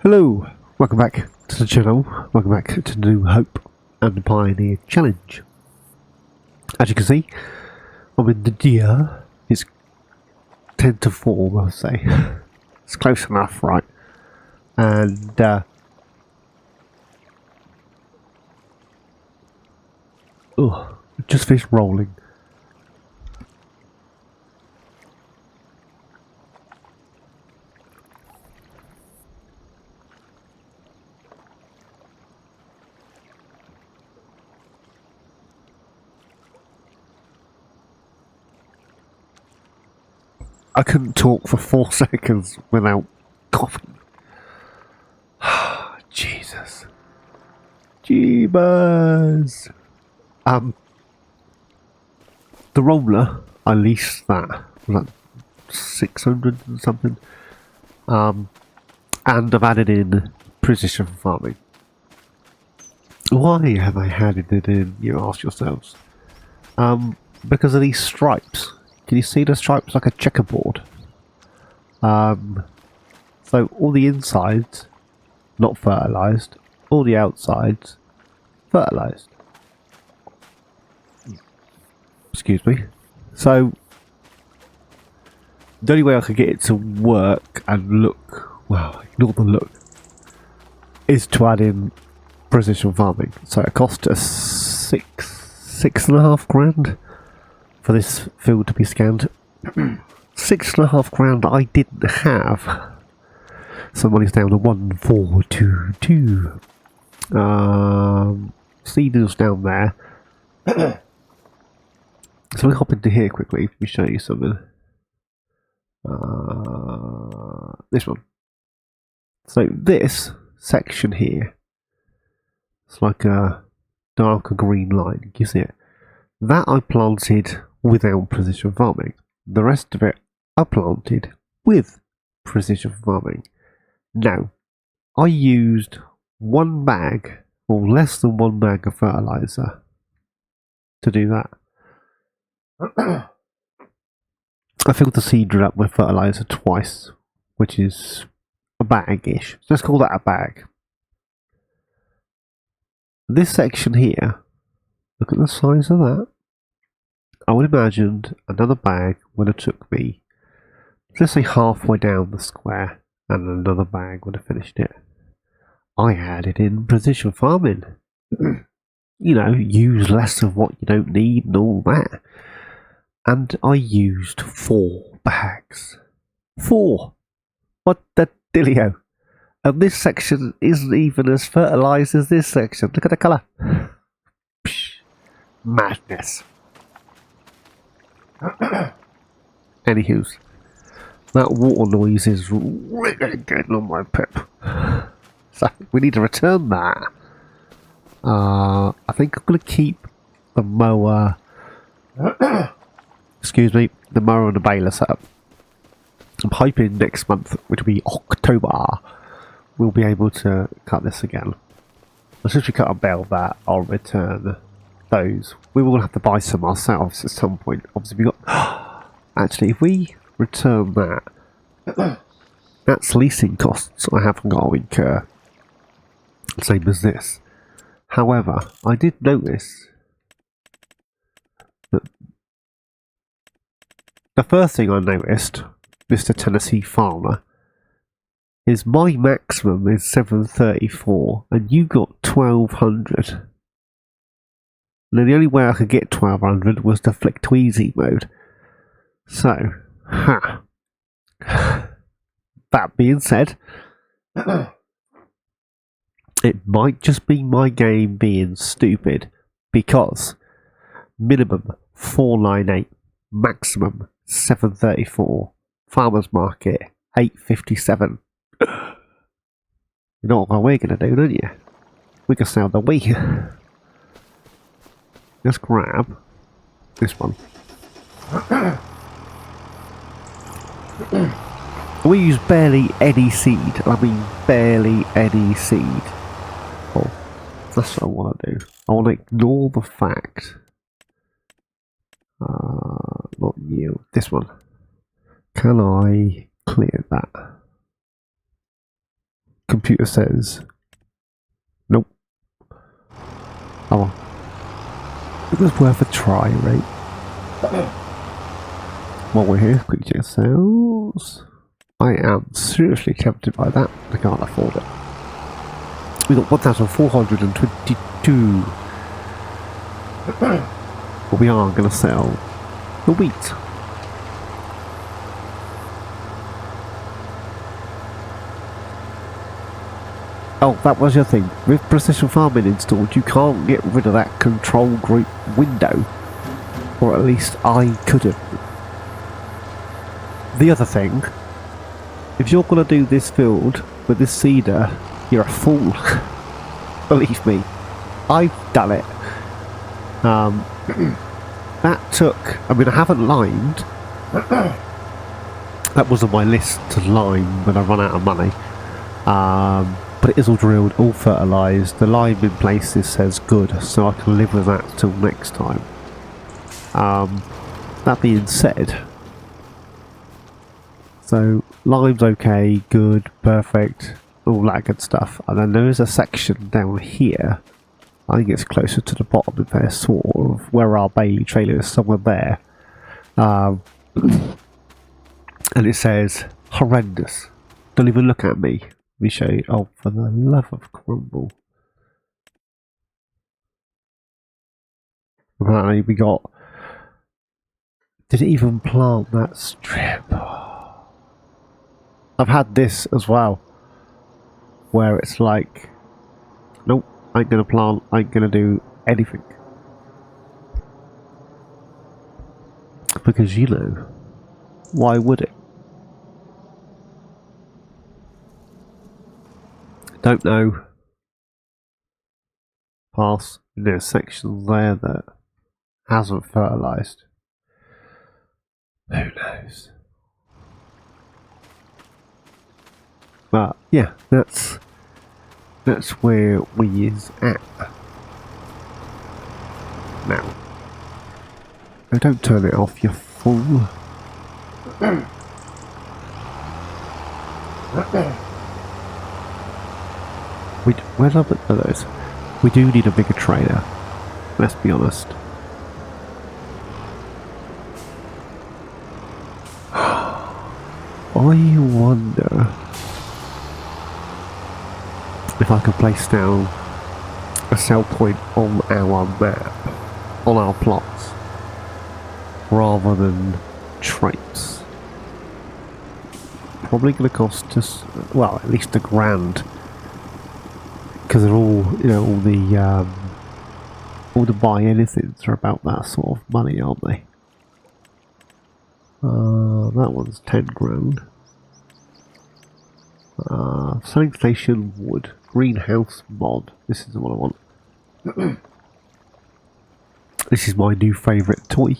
Hello, welcome back to the channel, welcome back to New Hope and the Pioneer Challenge. As you can see, I'm in the deer. It's 10 to 4, I'll say. It's close enough, right? And just finished rolling. I couldn't talk for 4 seconds without coughing. Jesus. Jeebus. The roller, I leased that. Was that 600 and something? And I've added in precision farming. Why have I added it in, you ask yourselves? Because of these stripes. Can you see the stripes like a checkerboard? So all the insides, not fertilised, all the outsides, fertilised. Excuse me. So the only way I could get it to work and look, well, ignore the look, is to add in precision farming. So it cost us $6.5 grand for this field to be scanned. $6.5 grand I didn't have. So money's down to 1422. Seeders down there. So we hop into here quickly. Let me show you something. This one. So this section here, it's like a darker green line. Can you see it? That I planted without precision farming. The rest of it I planted with precision farming. Now, I used 1 bag or less than 1 bag of fertilizer to do that. I filled the seeder up with fertilizer twice, which is a bag-ish. Let's call that a bag. This section here, look at the size of that. I would imagine another bag would have took me, let's say, halfway down the square, and another bag would have finished it. I added in precision farming. You know, use less of what you don't need and all that. And I used 4 bags. 4! What the dealio? And this section isn't even as fertilised as this section. Look at the colour. Psh, madness. Anywho's, that water noise is really getting on my pip. So we need to return that. I think I'm going to keep the mower. Excuse me, the mower and the baler set up. I'm hoping next month, which will be October, we'll be able to cut this again. As soon as we cut a bale that, I'll return those. We will have to buy some ourselves at some point. Obviously, we got. Actually, if we return that, that's leasing costs I haven't got to incur. Same as this. However, I did notice that the first thing I noticed, Mr. Tennessee Farmer, is my maximum is 734 and you got 1200. Now the only way I could get 1200 was to flick to easy mode. So, that being said, it might just be my game being stupid, because minimum 498, maximum 734, farmers market 857. You know what we're going to do, don't you? We can sell the wheat. Let's grab this one. We use barely any seed. I mean, barely any seed. Oh, that's what I want to do. I want to ignore the fact. Not you. This one. Can I clear that? computer says nope. Oh, it was worth a try, right? While we're here, quick check sales. I am seriously tempted by that. I can't afford it. We got 1,422. But we are going to sell the wheat. Oh, that was your thing. With precision farming installed, you can't get rid of that control group window. Or at least I couldn't. The other thing, if you're going to do this field with this seeder, you're a fool. Believe me. I've done it. That took... I mean, I haven't limed. That was on my list to lime when I run out of money. But it is all drilled, all fertilised. The lime in places says good, so I can live with that till next time. That being said, so lime's okay, good, perfect, all that good stuff. And then there is a section down here, I think it's closer to the bottom of there, sort of, where our Bailey trailer is, somewhere there. And it says, horrendous. Don't even look at me. Let me show you. Oh, for the love of crumble. Apparently we got... Did it even plant that strip? I've had this as well. Where it's like... Nope, ain't gonna plant, ain't gonna do anything. Because, you know, why would it? Don't know. Pass. There's sections there that hasn't fertilised. Who knows? But yeah, that's where we is at now. Oh, don't turn it off, you fool. Where are those? We do need a bigger trailer. Let's be honest. I wonder if I can place down a sell point on our map, on our plots, rather than traits. Probably going to cost us, well, at least £1,000, because they're all, you know, all the buy anythings are about that sort of money, aren't they? That one's 10 grand. Selling station wood. Greenhouse mod. This is what I want. This is my new favourite toy.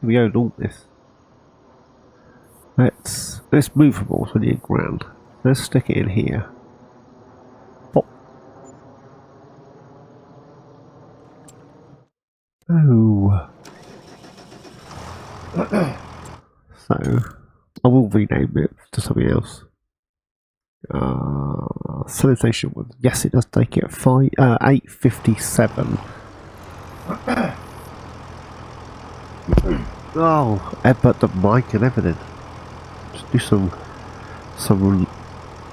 We own all this. Let's movable, 28 grand. Let's stick it in here. Pop. Oh. So, I will rename it to something else. Selling station wood. Yes, it does take it 857. Oh, but the mic and everything. Just do some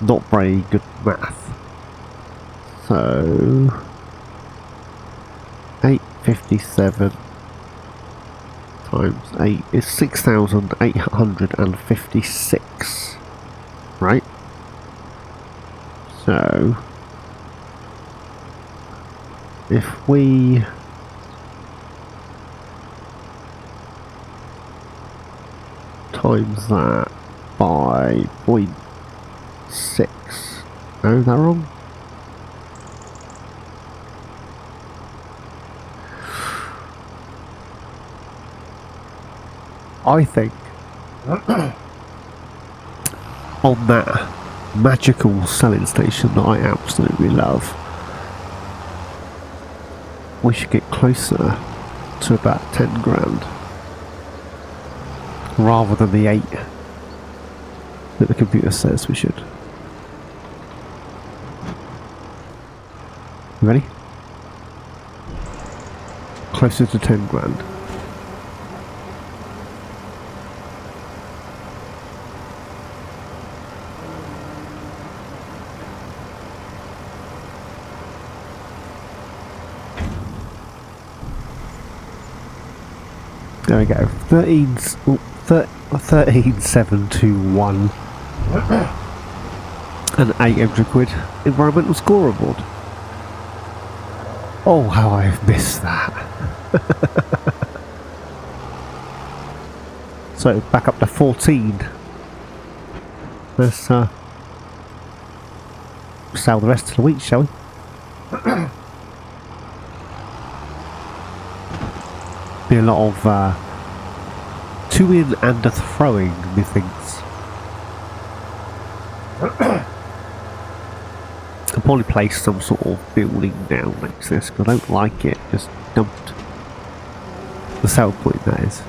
not very good math. So 857 times 8 is 6,856, right? So if we times that by 0.6, no, is that wrong? I think on that magical selling station that I absolutely love, we should get closer to about 10 grand rather than the 8. that the computer says we should. You ready? Closer to 10 grand. There we go. 13,721 and 800 quid environmental scoreboard. Oh, how I've missed that. So back up to 14. Let's sell the rest of the week, shall we? Be a lot of two in and a throwing, methinks. I'll probably place some sort of building down next to this because I don't like it. Just dumped the sell point, that is.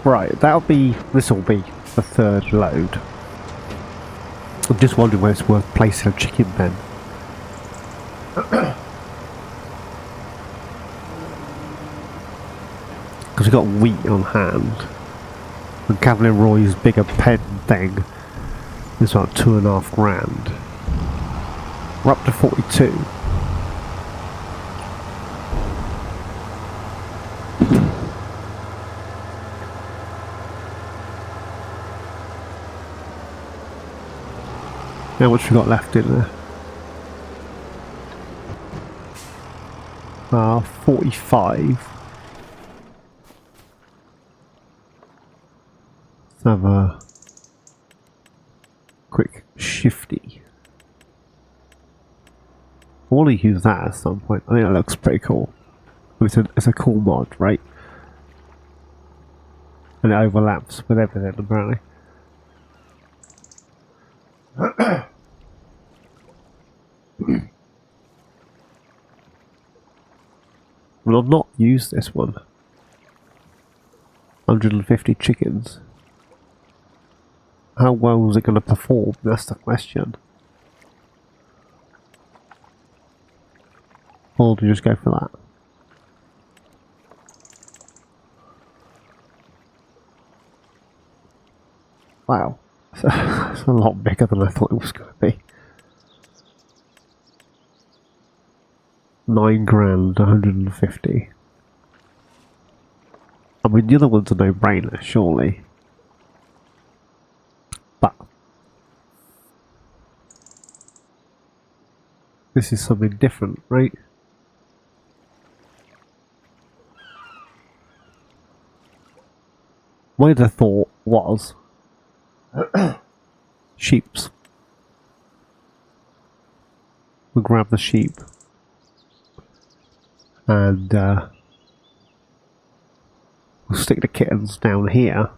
Right, this will be the third load. I'm just wondering where it's worth placing a chicken pen. Because we've got wheat on hand. And Cavalier Roy's bigger pen thing is about 2.5 grand. We're up to 42. How much we got left in there? 45. Let's have a quick shifty. I want to use that at some point. I think that looks pretty cool. It's a cool mod, right? And it overlaps with everything, apparently. Well, I've not used this one. 150 chickens. How well is it going to perform? That's the question. Or do you just go for that? Wow. It's a lot bigger than I thought it was going to be. 9 grand, 150. I mean, the other one's a no-brainer, surely. But this is something different, right? My other thought was sheeps. We'll grab the sheep and we'll stick the kittens down here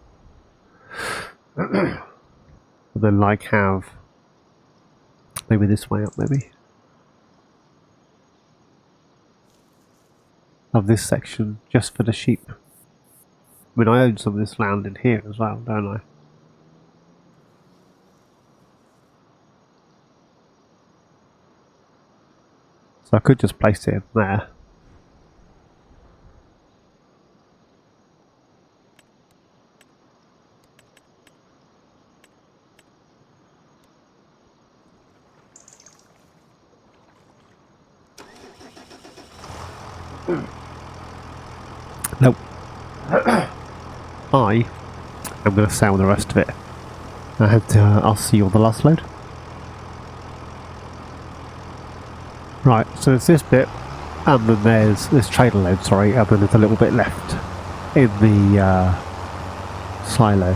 and then like have maybe this way up, maybe have this section just for the sheep. I mean, I own some of this land in here as well, don't I? So I could just place it in there. Nope. I am going to sell the rest of it, and I'll see you on the last load. Right, so it's this bit, and then there's this trailer load, sorry, and then there's a little bit left in the silo.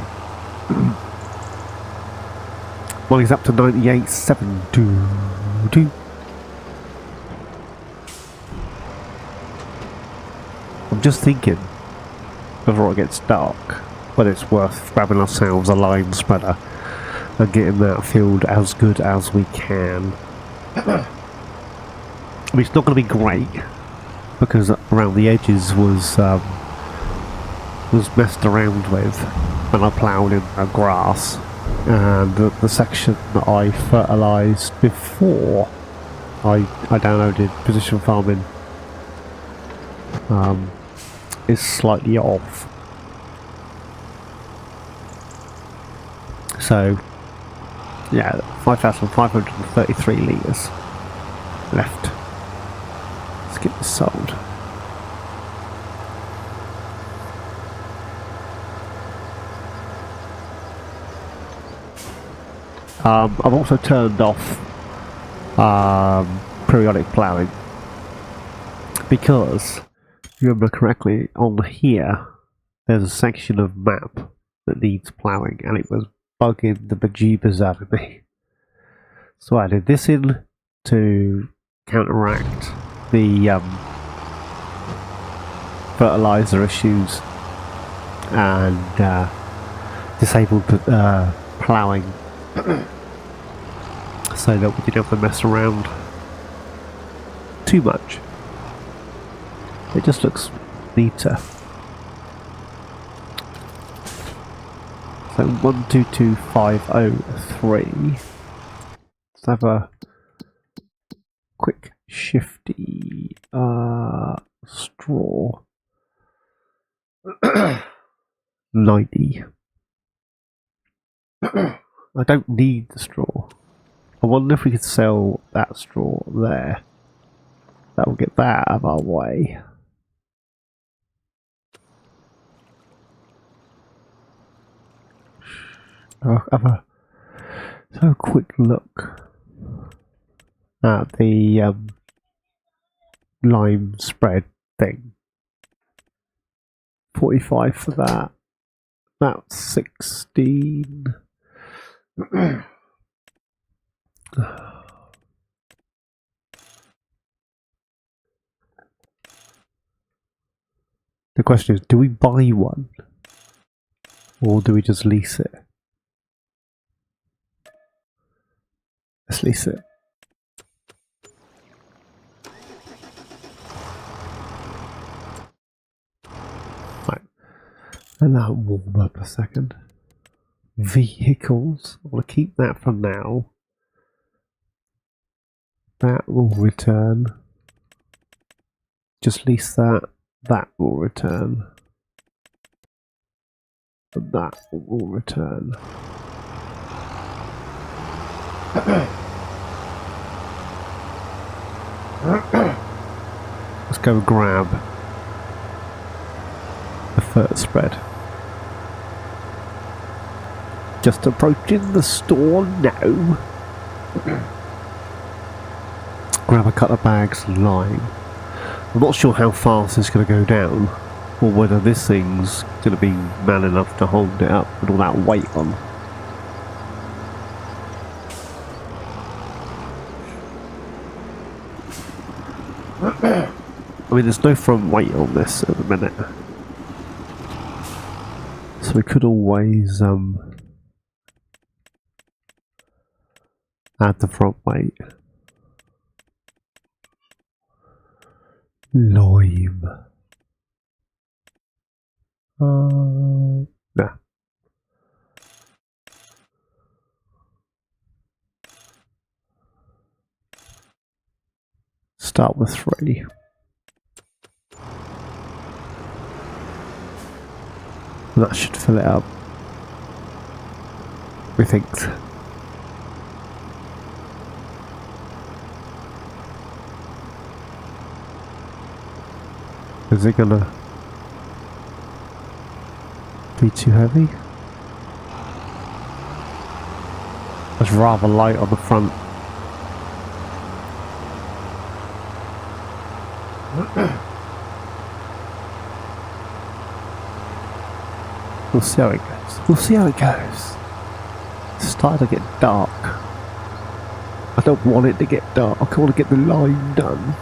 Mine's up to 98.722. I'm just thinking, before it gets dark, whether it's worth grabbing ourselves a line spreader and getting that field as good as we can. I mean, it's not going to be great because around the edges was messed around with when I ploughed in the grass, and the section that I fertilised before I downloaded precision farming is slightly off. So yeah, 5,533 litres left. Let's get this sold. I've also turned off periodic ploughing because, if you remember correctly, on here there's a section of map that needs ploughing, and it was bugging the bejeebers out of me. So I added this in to counteract the fertilizer issues, and disabled the ploughing so that we didn't have to mess around too much. It just looks neater. So 122503. Let's have a quick shifty straw. 90. I don't need the straw. I wonder if we could sell that straw there. That will get that out of our way. I'll have a quick look at the lime spread thing. 45 for that. That's 16. The question is, do we buy one or do we just lease it? Let's lease it. Right. And that'll warm up a second. Vehicles. I want to keep that for now. That will return. Just lease that. That will return. And that will return. Let's go grab the first spread. Just approaching the store now. Grab a couple of bags of lime. I'm not sure how fast it's going to go down, or whether this thing's going to be man enough to hold it up with all that weight on. I mean, there's no front weight on this at the minute, so we could always add the front weight. Lime. Nah. Start with 3. That should fill it up, we think. Is it gonna? be too heavy. It's rather light on the front. We'll see how it goes. We'll see how it goes. It's starting to get dark. I don't want it to get dark. I want to get the line done.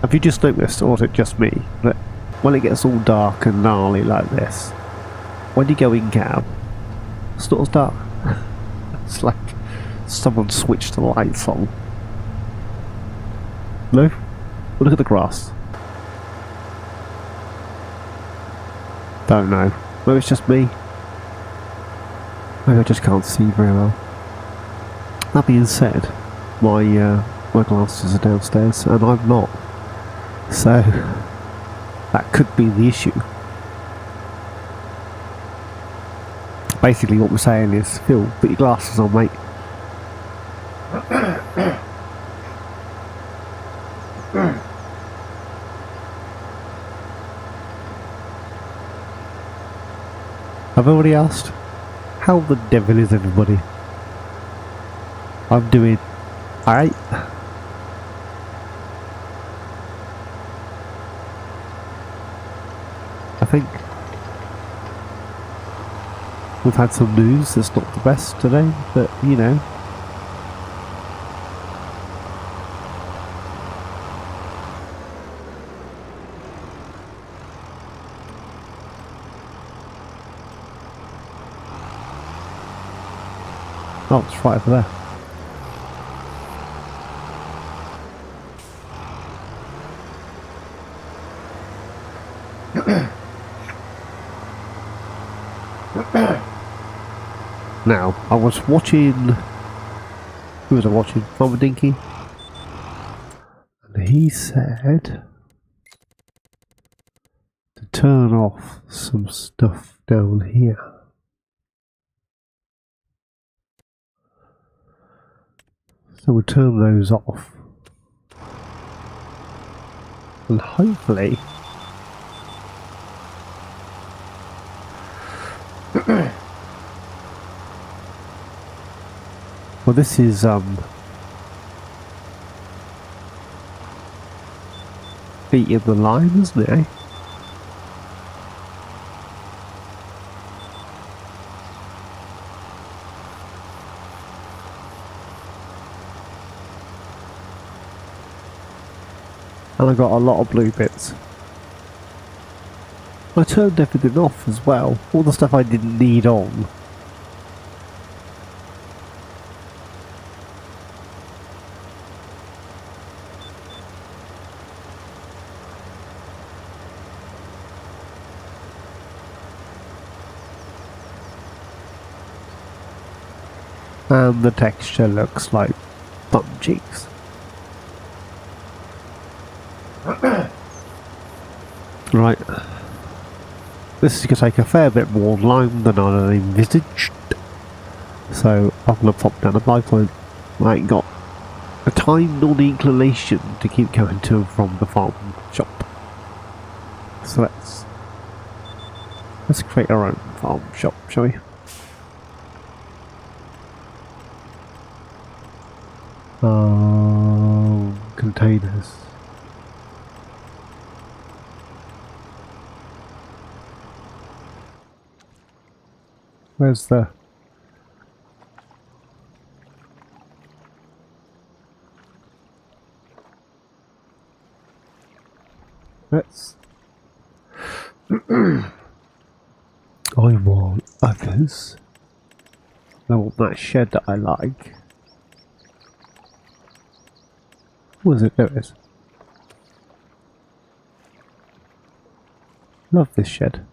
Have you just noticed, or is it just me, that when it gets all dark and gnarly like this, when you go in cab, it's not as dark. It's like someone switched the lights on. No? Look at the grass. Don't know. Maybe it's just me. Maybe I just can't see very well. That being said, my glasses are downstairs and I'm not. So that could be the issue. Basically what we're saying is, Phil, put your glasses on, mate. I've already asked, how the devil is everybody? I'm doing alright. I think we've had some news that's not the best today, but you know. Oh, it's right over there. Now, I was watching... Who was I watching? Farmer Dinky? And he said to turn off some stuff down here. So we'll turn those off. And hopefully... Well, this is beating the line, isn't it? Eh? And I got a lot of blue bits. I turned everything off as well. All the stuff I didn't need on. And the texture looks like bum cheeks. Right. This is going to take a fair bit more time than I envisaged. So I'm going to pop down a pipeline. I ain't got the time nor the inclination to keep going to and from the farm shop. So let's create our own farm shop, shall we? Containers. Where's the... Let's... I want others. I want that shed that I like. What is it? There it is. Love this shed.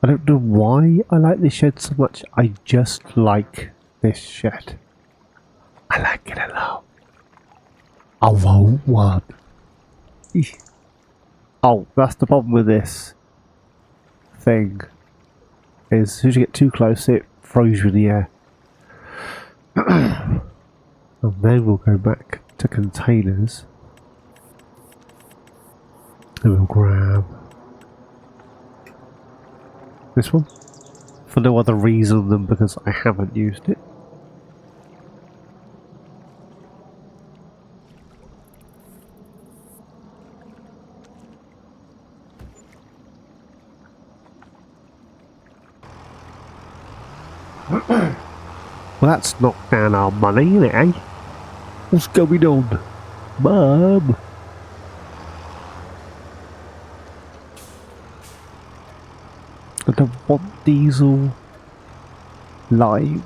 I don't know why I like this shed so much. I just like this shed. I like it a lot. I want one. Oh, that's the problem with this thing. Is as soon as you get too close, it throws you in the air. And then we'll go back to containers Then we'll grab this one for no other reason than because I haven't used it. Well, that's knocked down our money, isn't it, eh? What's going on, Mum? I don't want diesel lime.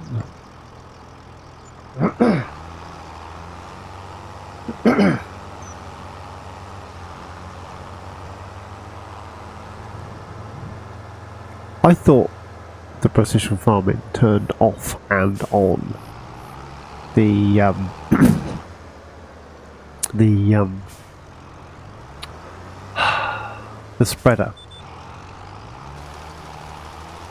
I thought the precision farming turned off and on the the spreader.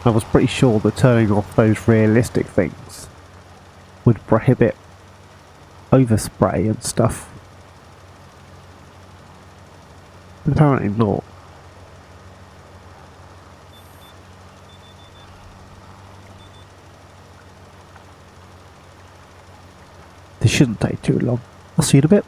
I was pretty sure that turning off those realistic things would prohibit overspray and stuff, but apparently not. This shouldn't take too long. I'll see you in a bit.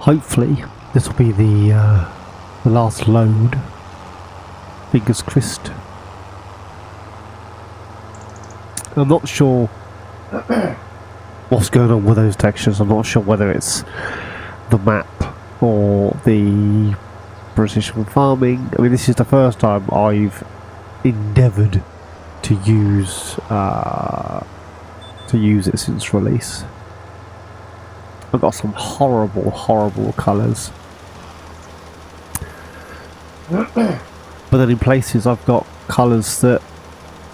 Hopefully this will be the last load. Fingers crossed. I'm not sure what's going on with those textures. I'm not sure whether it's the map or the precision farming. I mean, this is the first time I've endeavoured to use it since release. I've got some horrible colours. But then in places I've got colours that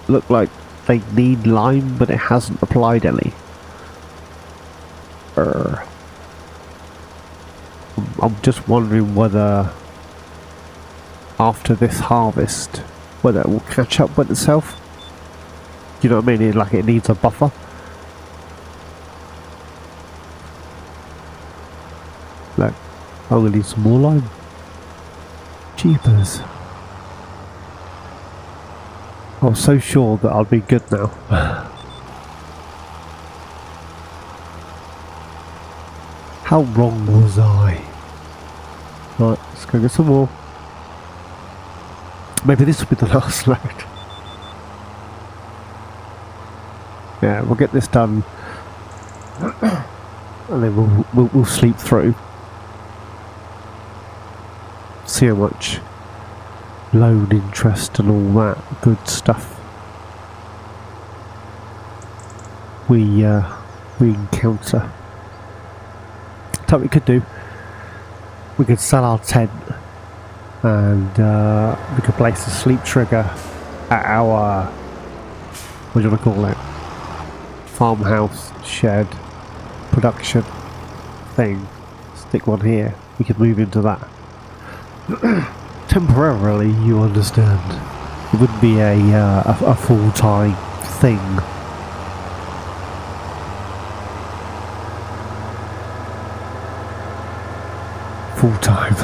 look like they need lime, but it hasn't applied any. I'm just wondering whether after this harvest, whether it will catch up with itself. You know what I mean? Like it needs a buffer. Like, I'm gonna need some more lime. Jeepers. I was so sure that I'd be good now. How wrong was I? Right, let's go get some more. Maybe this will be the last load. Yeah, we'll get this done, and then we'll sleep through. See how much loan interest and all that good stuff we encounter. So what we could do, we could sell our tent and we could place a sleep trigger at our, what do you want to call it, farmhouse, shed, production thing. Stick one here, we could move into that. Temporarily, you understand. It wouldn't be a full-time thing. Full-time.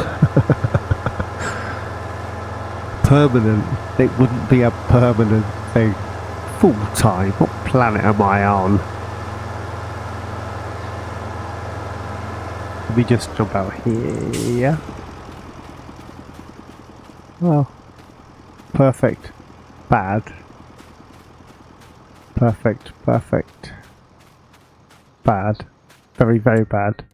Permanent. It wouldn't be a permanent thing. Full-time. What planet am I on? Let me just jump out here. Well, perfect. Bad. Perfect. Perfect. Bad. Very, very bad.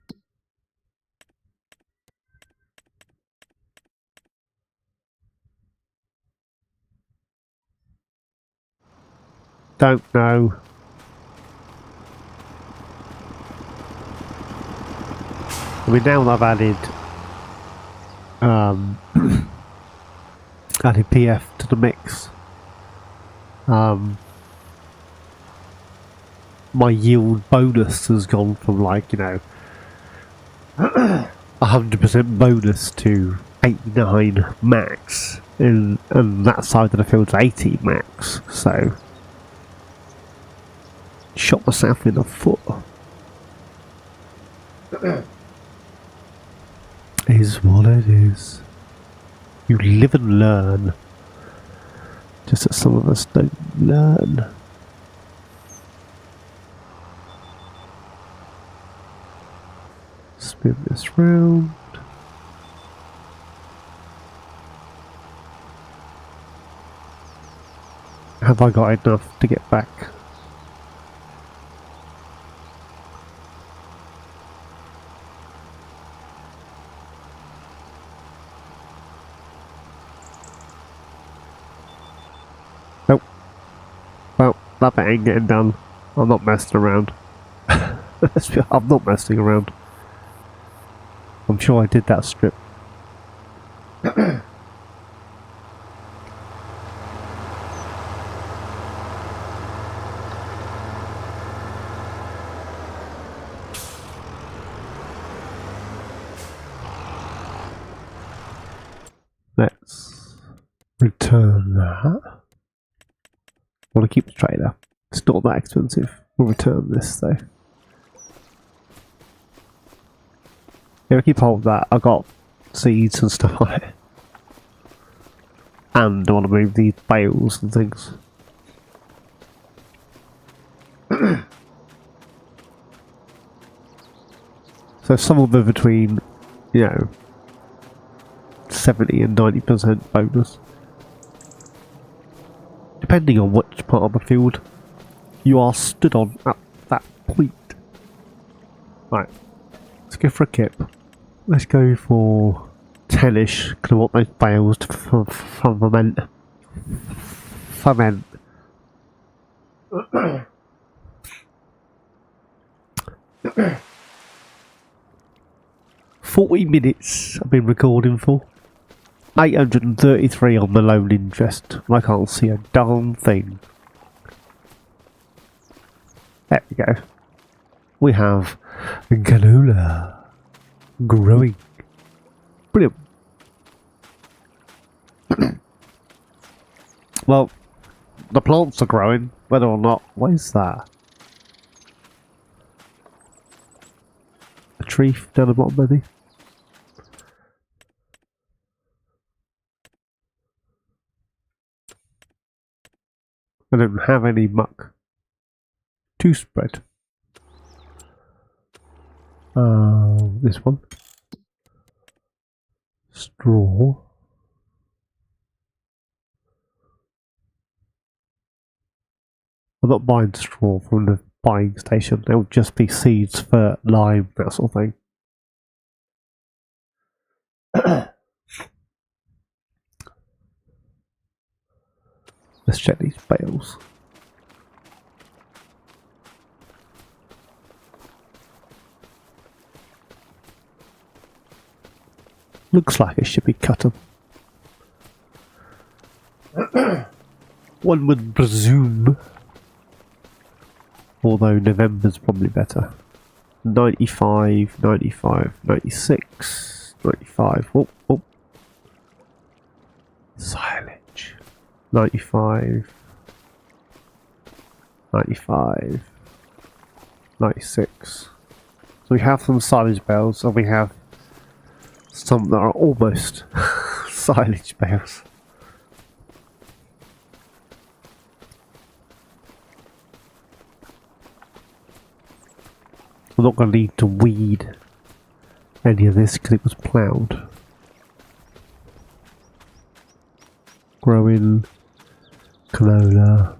Don't know. I mean, now I've added added PF to the mix, my yield bonus has gone from, like, you know, 100% bonus to 89 max, and that side of the field's 80 max, so shot myself in the foot. Is what it is. You live and learn. Just that some of us don't learn. Spin this round. Have I got enough to get back? Nope. Well, that bit ain't getting done. I'm not messing around. I'm not messing around. I'm sure I did that strip. Let's return that. I want to keep the trailer. It's not that expensive. We'll return this though. Yeah, keep hold of that. I've got seeds and stuff on it. And I want to move these bales and things. So somewhere between, you know, 70 and 90% bonus. Depending on which part of the field you are stood on at that point. Right, let's go for a kip. Let's go for 10-ish, because I want those bales to ferment. 40 minutes I've been recording for. 833 on the loan interest. I can't see a darn thing. There we go. We have canola growing. Brilliant. Well, the plants are growing, whether or not. What is that? A tree down the bottom, maybe? I don't have any muck to spread. This one. Straw. I'm not buying straw from the buying station. It would just be seeds for lime, that sort of thing. Let's check these bales. Looks like it should be cut up. One would presume. Although November's probably better. 95, 95, 96, 95. Oh, oh. Silage. 95, 95, 96. So we have some silage bales, and we have some that are almost silage bales. I'm not going to need to weed any of this because it was ploughed. Growing canola.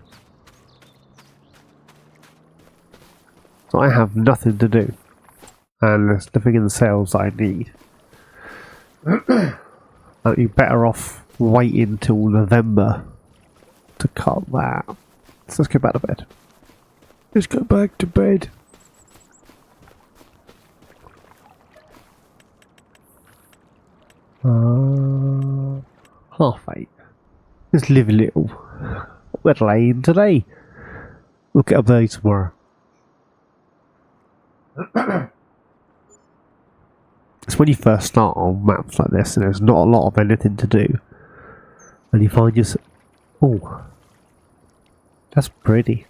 So I have nothing to do, and there's nothing in the sales that I need. I'd be better off waiting till November to cut that. So let's go back to bed. Let's go back to bed. Half 8. Let's live a little. We're laying today. We'll get up early tomorrow. It's when you first start on maps like this and there's not a lot of anything to do. And you find yourself... Oh. That's pretty.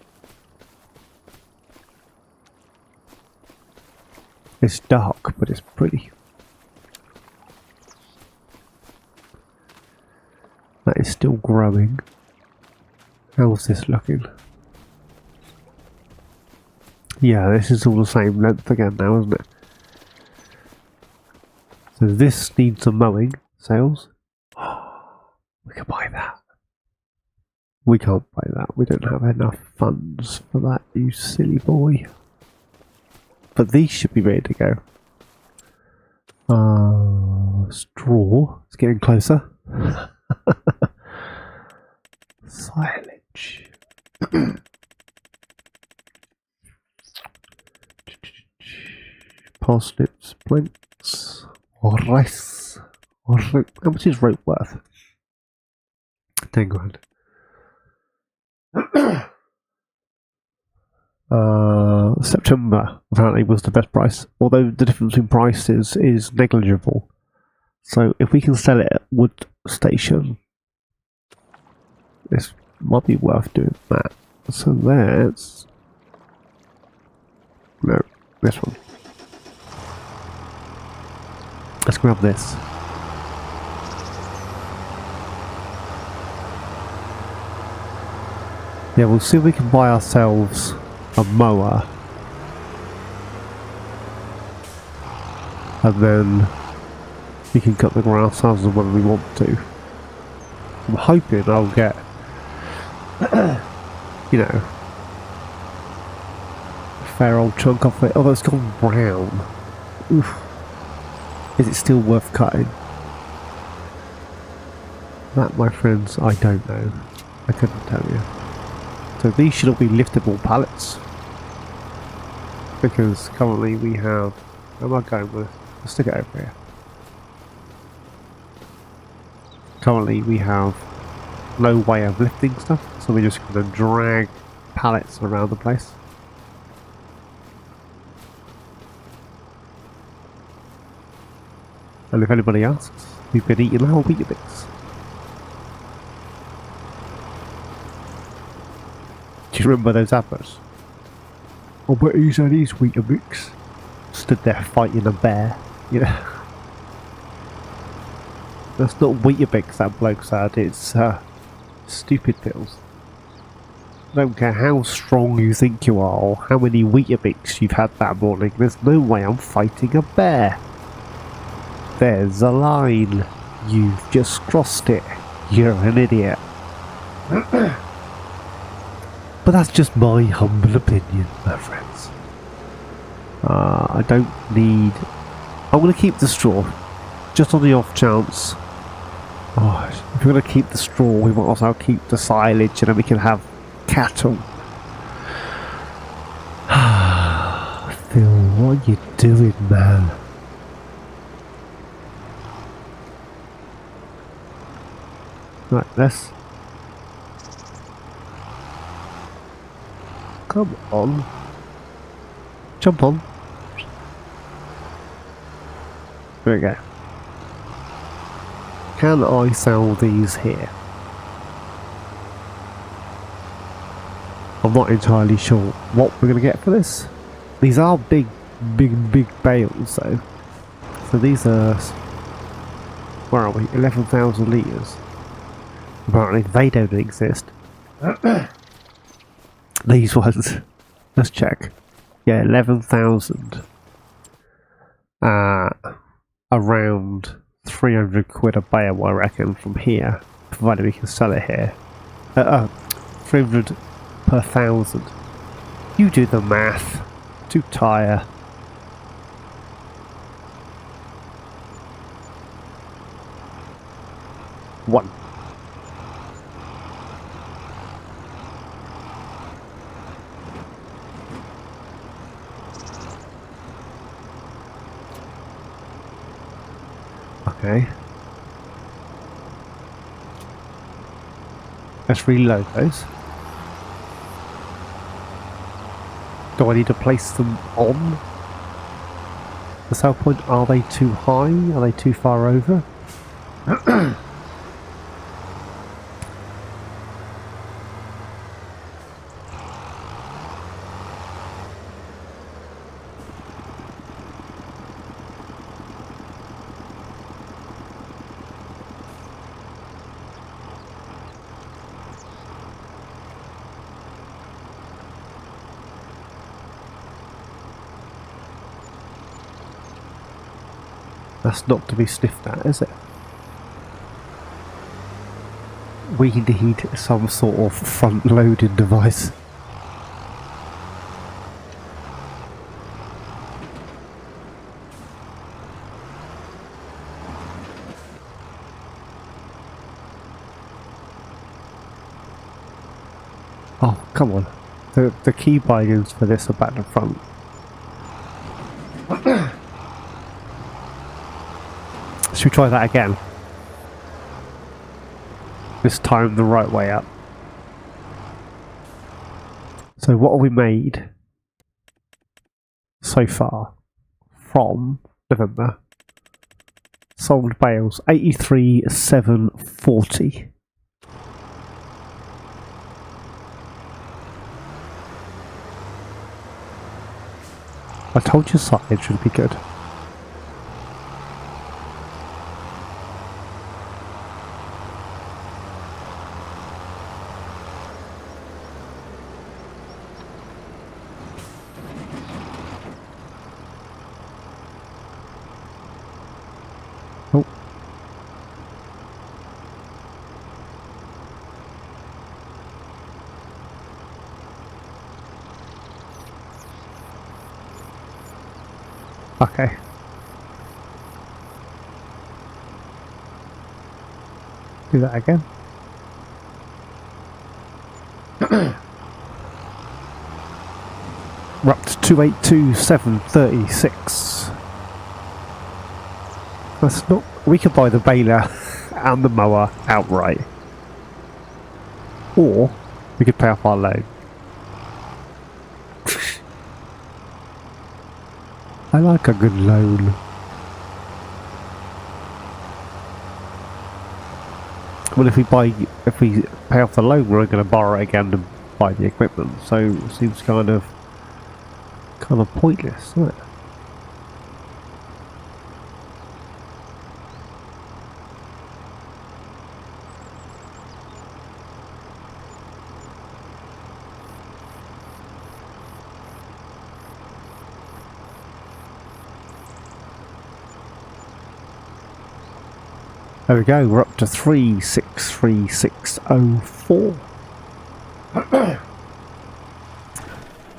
It's dark, but it's pretty. That is still growing. How's this looking? Yeah, this is all the same length again now, isn't it? So this needs some mowing. Sales. We can buy that. We can't buy that. We don't have enough funds for that, you silly boy. But these should be ready to go. Straw. It's getting closer. Silage. Parsnips, planks, rice. How much is rope worth? 10 grand. September apparently was the best price, although the difference in prices is negligible. So if we can sell it at Wood Station, this might be worth doing that. So that's... No, this one. Let's grab this. Yeah, we'll see if we can buy ourselves a mower. And then we can cut the grass as and when we want to. I'm hoping I'll get, you know, a fair old chunk off it. Although it's gone brown. Oof. Is it still worth cutting? That, my friends, I don't know. I couldn't tell you. So these should all be liftable pallets. Because currently we have... Where am I going with? Let's stick it over here. Currently we have no way of lifting stuff, so we're just going to drag pallets around the place. And if anybody asks, we've been eating our Weetabix. Do you remember those adverts? I bet he's had his Weetabix. Stood there fighting a bear, you know. That's not Weetabix that bloke's had, it's stupid pills. I don't care how strong you think you are or how many Weetabix you've had that morning, there's no way I'm fighting a bear. There's a line. You've just crossed it. You're an idiot. But that's just my humble opinion, my friends. I don't need... I'm going to keep the straw. Just on the off chance Oh, if we're going to keep the straw, we might also keep the silage, and then we can have cattle. Phil, what are you doing, man? Right, let's... Come on. Jump on. There we go. Can I sell these here? I'm not entirely sure what we're going to get for this. These are big bales though. So these are... Where are we? 11,000 litres. Apparently they don't exist. These ones. Let's check. Yeah, 11,000. Around 300 quid a bale, I reckon, from here. Provided we can sell it here. 300 per thousand. You do the math. Too tired. One. Okay. Let's reload those. Do I need to place them on the sell point? Are they too high? Are they too far over? That's not to be sniffed at, is it? We need some sort of front-loading device. Oh, come on. The key bindings for this are back and front. Should we try that again? This time the right way up. So what have we made so far from November? Sold bales 83,740. I told you silage would be good. Oh. Okay. Do that again. We're up to 282,736. That's not... We could buy the baler and the mower outright. Or we could pay off our loan. I like a good loan. Well, if we pay off the loan, we're going to borrow it again to buy the equipment. So it seems kind of pointless, isn't it? There we go, we're up to 363,604.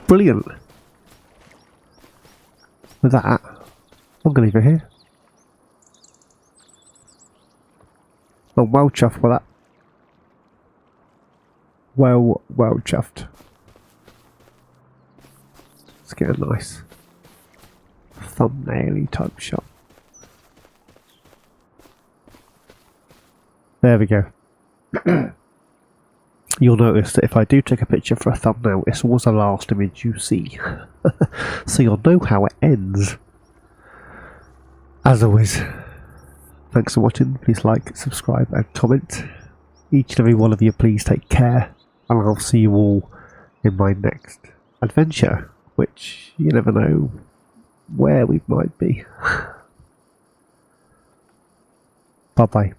Brilliant. With that, I'm going to leave it here. I'm well chuffed with that. Well chuffed. Let's get a nice thumbnail-y type shot. There we go. You'll notice that if I do take a picture for a thumbnail, it's always the last image you see. So you'll know how it ends. As always, thanks for watching. Please like, subscribe and comment. Each and every one of you, please take care. And I'll see you all in my next adventure, which you never know where we might be. Bye bye.